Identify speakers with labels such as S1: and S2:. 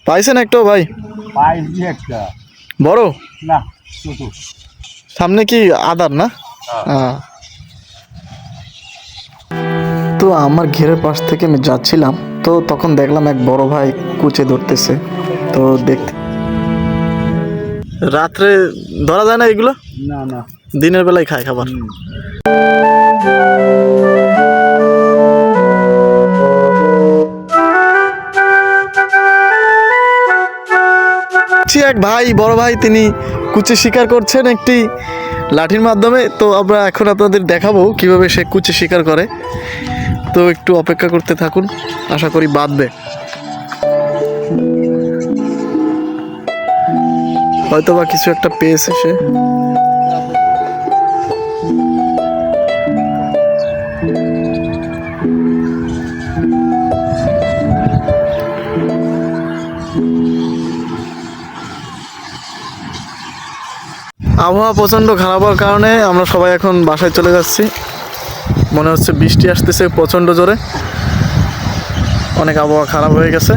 S1: পাইছেন একটাও ভাই?
S2: পাইছি একটা।
S1: বড়
S2: না, ছোট।
S1: সামনে কি আদার না? হ্যাঁ। তো আমার ঘেরের পাশ থেকে আমি যাচ্ছিলাম, তো তখন দেখলাম এক বড় ভাই কুচে ধরতেছে। তো দেখতে রাত্রে ধরা যায় না এগুলো,
S2: না না,
S1: দিনের বেলায় খায় খাবার। এক ভাই, বড় ভাই, তিনি কুচে শিকার করছেন একটি লাঠির মাধ্যমে। তো আমরা এখন আপনাদের দেখাবো কিভাবে সে কুচে শিকার করে। তো একটু অপেক্ষা করতে থাকুন, আশা করি বাঁধবে। হয়তো বা কিছু একটা পেয়েছে সে। আবহাওয়া প্রচণ্ড খারাপ হওয়ার কারণে আমরা সবাই এখন বাসায় চলে যাচ্ছি। মনে হচ্ছে বৃষ্টি আসতেছে প্রচণ্ড জোরে, অনেক আবহাওয়া খারাপ হয়ে গেছে।